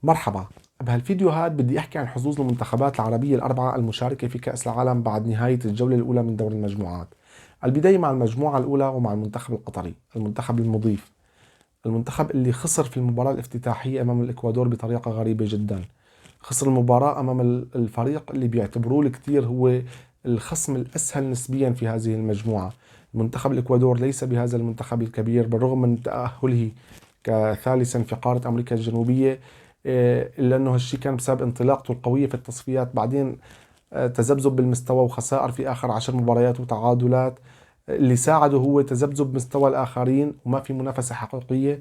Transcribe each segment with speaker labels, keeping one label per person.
Speaker 1: مرحبا. بهالفيديو هاد بدي احكي عن حظوظ المنتخبات العربية الأربعة المشاركة في كأس العالم بعد نهاية الجولة الأولى من دور المجموعات. البداية مع المجموعة الأولى ومع المنتخب القطري، المنتخب المضيف، المنتخب اللي خسر في المباراة الافتتاحية أمام الإكوادور بطريقة غريبة جدا. خسر المباراة أمام الفريق اللي بيعتبروه الكثير هو الخصم الأسهل نسبيا في هذه المجموعة. المنتخب الإكوادور ليس بهذا المنتخب الكبير بالرغم من تأهله كثالثا في قارة أمريكا الجنوبية، إلا أنه هالشيء كان بسبب انطلاقته القوية في التصفيات، بعدين تذبذب بالمستوى وخسائر في آخر 10 مباريات وتعادلات. اللي ساعده هو تذبذب مستوى الآخرين وما في منافسة حقيقية.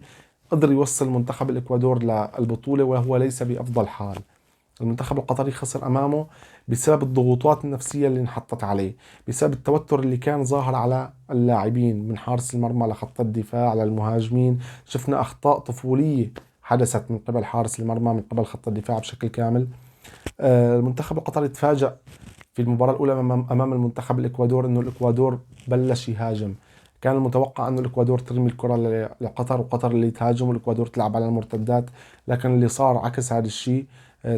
Speaker 1: قدر يوصل منتخب الإكوادور للبطولة وهو ليس بأفضل حال. المنتخب القطري خسر أمامه بسبب الضغوطات النفسية اللي انحطت عليه، بسبب التوتر اللي كان ظاهر على اللاعبين من حارس المرمى لخط الدفاع للمهاجمين. شفنا أخطاء طفولية حدثت من قبل حارس المرمى، من قبل خط الدفاع بشكل كامل. المنتخب القطري تفاجأ في المباراة الأولى أمام المنتخب الإكوادور أنه الإكوادور بلش يهاجم. كان المتوقع أنه الإكوادور ترمي الكرة لقطر وقطر اللي تهاجم والإكوادور تلعب على المرتدات، لكن اللي صار عكس هذا الشيء.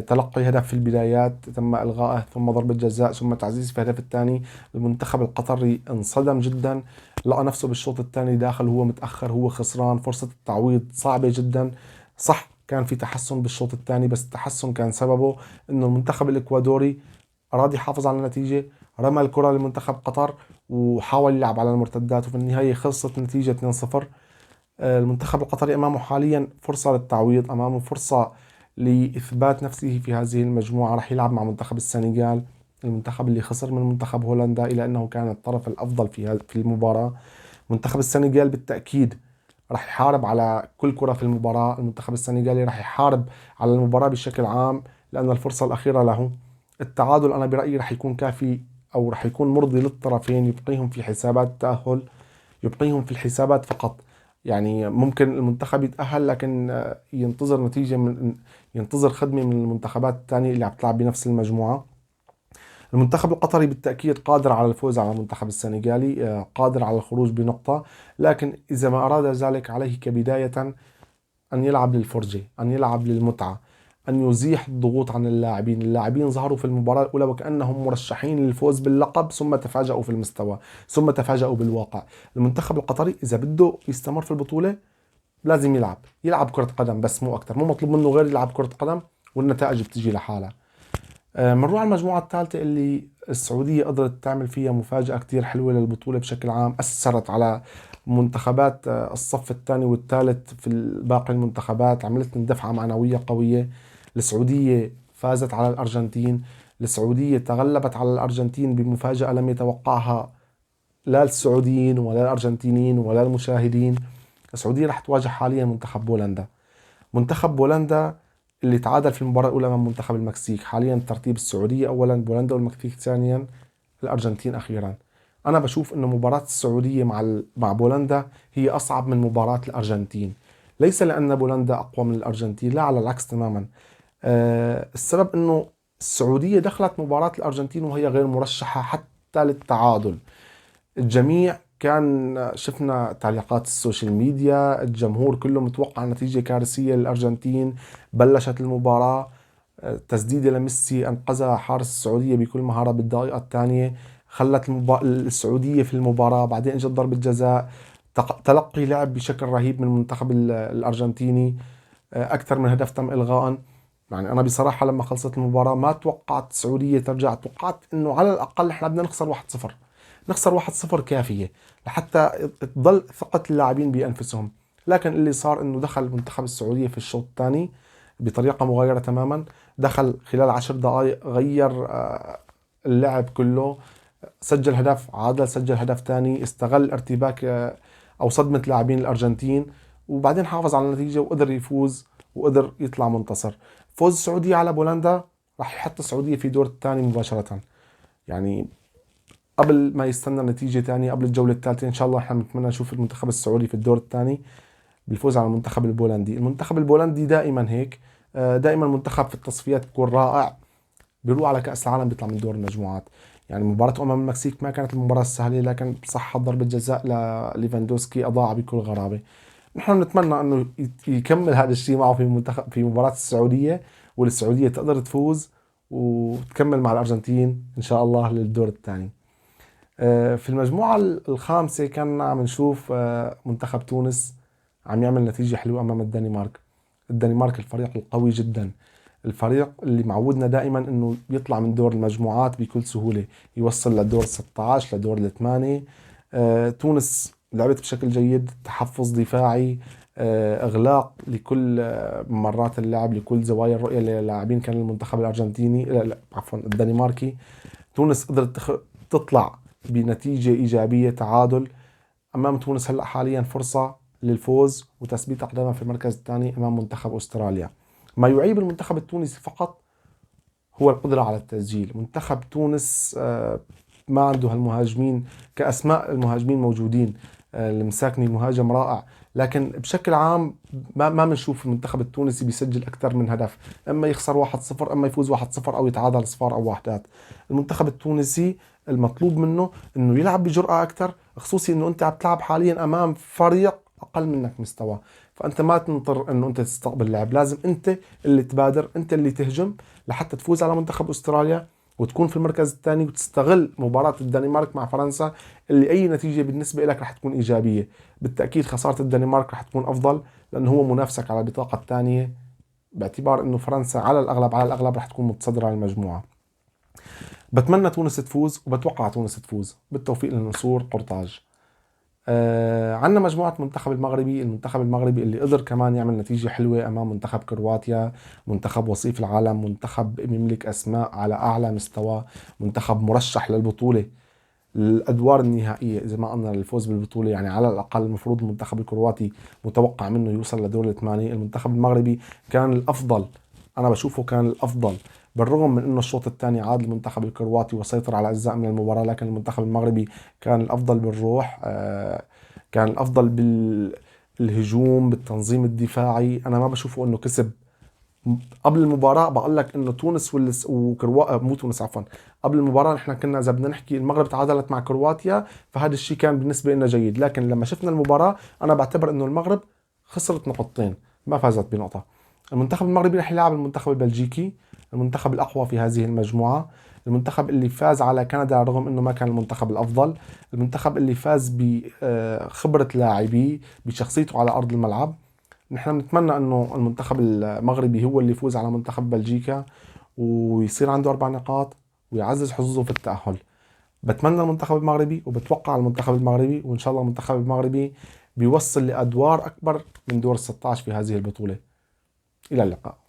Speaker 1: تلقي هدف في البدايات تم إلغائه، ثم ضربة جزاء، ثم تعزيز في الهدف الثاني. المنتخب القطري انصدم جدا، لقى نفسه بالشوط الثاني داخل هو متأخر، هو خسران، فرصة التعويض صعبة جدا. صح كان في تحسن بالشوط الثاني، بس التحسن كان سببه انه المنتخب الاكوادوري اراد يحافظ على النتيجة، رمى الكرة لمنتخب قطر وحاول يلعب على المرتدات، وفي النهاية خلصت نتيجة 2-0. المنتخب القطري أمامه حاليا فرصة للتعويض، أمامه فرصة لإثبات نفسه في هذه المجموعة. رح يلعب مع منتخب السنغال، المنتخب اللي خسر من منتخب هولندا إلى أنه كان الطرف الأفضل في المباراة. منتخب السنغال بالتأكيد رح يحارب على كل كرة في المباراة. المنتخب السنغالي رح يحارب على المباراة بشكل عام لأن الفرصة الأخيرة له. التعادل أنا برأيي رح يكون كافي أو رح يكون مرضي للطرفين، يبقيهم في حسابات التأهل، يبقيهم في الحسابات فقط. يعني ممكن المنتخب يتأهل لكن ينتظر نتيجة ينتظر خدمة من المنتخبات الثانية اللي عم تلعب بنفس المجموعة. المنتخب القطري بالتأكيد قادر على الفوز على المنتخب السنغالي، قادر على الخروج بنقطة، لكن إذا ما أراد ذلك عليه كبداية أن يلعب للفرجة، أن يلعب للمتعة، أن يزيح الضغوط عن اللاعبين. اللاعبين ظهروا في المباراة الأولى وكأنهم مرشحين للفوز باللقب، ثم تفاجأوا في المستوى، ثم تفاجأوا بالواقع. المنتخب القطري إذا بده يستمر في البطولة لازم يلعب كرة قدم بس، مو أكتر، مو مطلوب منه غير يلعب كرة قدم والنتائج بتجي لحالها. بنروح على المجموعة الثالثة اللي السعودية قدرت تعمل فيها مفاجأة كتير حلوة للبطولة بشكل عام، أثرت على منتخبات الصف الثاني والثالث في باقي المنتخبات، عملت لهم دفعة معنوية قوية. السعودية فازت على الأرجنتين، السعودية تغلبت على الأرجنتين بمفاجأة لم يتوقعها لا السعوديين ولا الأرجنتينيين ولا المشاهدين. السعودية رح تواجه حاليا منتخب بولندا. منتخب بولندا اللي تعادل في المباراة الأولى مع منتخب المكسيك. حاليا ترتيب السعودية أولا، بولندا والمكسيك ثانيا، الأرجنتين أخيرا. أنا بشوف أنه مباراة السعودية مع بولندا هي أصعب من مباراة الأرجنتين، ليس لأن بولندا أقوى من الأرجنتين، لا، على العكس تماما. السبب أنه السعودية دخلت مباراة الأرجنتين وهي غير مرشحة حتى للتعادل. الجميع كان شفنا تعليقات السوشيال ميديا، الجمهور كله متوقع نتيجة كارثية للأرجنتين. بلشت المباراة تسديدة لميسي أنقذها حارس السعودية بكل مهارة بالدقيقة الثانية، خلت السعودية في المباراة. بعدين اجت ضربة جزاء، تلقي لعب بشكل رهيب من المنتخب الأرجنتيني، أكثر من هدف تم إلغاء. يعني أنا بصراحة لما خلصت المباراة ما توقعت السعودية ترجع، توقعت إنه على الأقل إحنا بدنا نخسر 1-0، نخسر 1-0 كافية لحتى تضل ثقة اللاعبين بأنفسهم. لكن اللي صار إنه دخل منتخب السعودية في الشوط الثاني بطريقة مغايرة تماما. دخل خلال 10 دقائق غير اللعب كله، سجل هدف، عادل سجل هدف ثاني، استغل ارتباك أو صدمة لاعبين الأرجنتين، وبعدين حافظ على النتيجة وقدر يفوز وقدر يطلع منتصر. فوز السعودية على بولندا راح يحط السعودية في دور الثاني مباشرة. يعني قبل ما يستنى نتيجة ثانية قبل الجولة الثالثة، إن شاء الله احنا بنتمنى نشوف المنتخب السعودي في الدور الثاني بالفوز على المنتخب البولندي. المنتخب البولندي دائما هيك، دائما منتخب في التصفيات بيكون رائع، بيروح على كأس العالم بيطلع من دور المجموعات. يعني مباراة أمم المكسيك ما كانت المباراة السهلة، لكن صح ضربة جزاء لليفاندوسكي أضاع بكل غرابة. نحن نتمنى انه يكمل هذا الشيء معه في مباراة السعودية، والسعودية تقدر تفوز وتكمل مع الأرجنتين إن شاء الله للدور الثاني. في المجموعة الخامسة كنا عم نشوف منتخب تونس عم يعمل نتيجة حلوة أمام الدنمارك. الدنمارك الفريق القوي جدا، الفريق اللي معودنا دائما انه يطلع من دور المجموعات بكل سهولة، يوصل لدور 16 لدور الثمانية. تونس لعبت بشكل جيد، تحفظ دفاعي، اغلاق لكل مرات اللعب، لكل زوايا الرؤية للاعبين كان المنتخب الارجنتيني، لا عفوا الدنماركي. تونس قدرت تطلع بنتيجة ايجابية، تعادل. امام تونس هلا حاليا فرصة للفوز وتثبيت اقدامها في المركز الثاني امام منتخب استراليا. ما يعيب المنتخب التونسي فقط هو القدرة على التسجيل. منتخب تونس ما عنده هالمهاجمين، كأسماء المهاجمين موجودين، المساكني مهاجم رائع، لكن بشكل عام ما بنشوف المنتخب التونسي بيسجل أكثر من هدف، إما يخسر 1-0 إما يفوز 1-0 أو يتعادل صفار أو وحدات. المنتخب التونسي المطلوب منه إنه يلعب بجرأة أكثر، خصوصي إنه أنت عم تلعب حاليا أمام فريق أقل منك مستوى، فأنت ما تنطر إنه أنت تستقبل اللعب، لازم أنت اللي تبادر، أنت اللي تهجم لحتى تفوز على منتخب أستراليا وتكون في المركز الثاني، وتستغل مباراة الدنمارك مع فرنسا اللي أي نتيجة بالنسبة لك رح تكون إيجابية. بالتأكيد خسارة الدنمارك رح تكون أفضل، لأنه هو منافسك على البطاقة الثانية، باعتبار أنه فرنسا على الأغلب رح تكون متصدرة المجموعة. بتمنى تونس تفوز وبتوقع تونس تفوز. بالتوفيق للنسور قرطاج. عندنا مجموعة المنتخب المغربي اللي قدر كمان يعمل نتيجة حلوة أمام منتخب كرواتيا، منتخب وصيف العالم، منتخب يملك أسماء على أعلى مستوى، منتخب مرشح للبطولة، الأدوار النهائية إذا ما قلنا للفوز بالبطولة. يعني على الأقل المفروض المنتخب الكرواتي متوقع منه يوصل لدور الثمانية. المنتخب المغربي كان الأفضل، أنا بشوفه كان الأفضل، بالرغم من أنه الشوط الثاني عاد المنتخب الكرواتي وسيطر على أجزاء من المباراة، لكن المنتخب المغربي كان الأفضل بالروح، كان الأفضل بالهجوم، بالتنظيم الدفاعي. أنا ما بشوفه أنه كسب. قبل المباراة بقول لك انه تونس مو تونس عفوا، قبل المباراة نحن كنا اذا بدنا نحكي المغرب تعادلت مع كرواتيا، فهذا الشيء كان بالنسبة لنا جيد، لكن لما شفنا المباراة انا بعتبر انه المغرب خسرت نقطتين، ما فازت بنقطة. المنتخب المغربي رح يلعب المنتخب البلجيكي، المنتخب الاقوى في هذه المجموعة، المنتخب اللي فاز على كندا رغم انه ما كان المنتخب الافضل، المنتخب اللي فاز بخبرة لاعبيه، بشخصيته على ارض الملعب. نحن بنتمنى انه المنتخب المغربي هو اللي يفوز على منتخب بلجيكا ويصير عنده 4 نقاط ويعزز حظوظه في التأهل. بتمنى المنتخب المغربي وبتوقع المنتخب المغربي، وان شاء الله المنتخب المغربي بيوصل لأدوار أكبر من دور 16 في هذه البطولة. إلى اللقاء.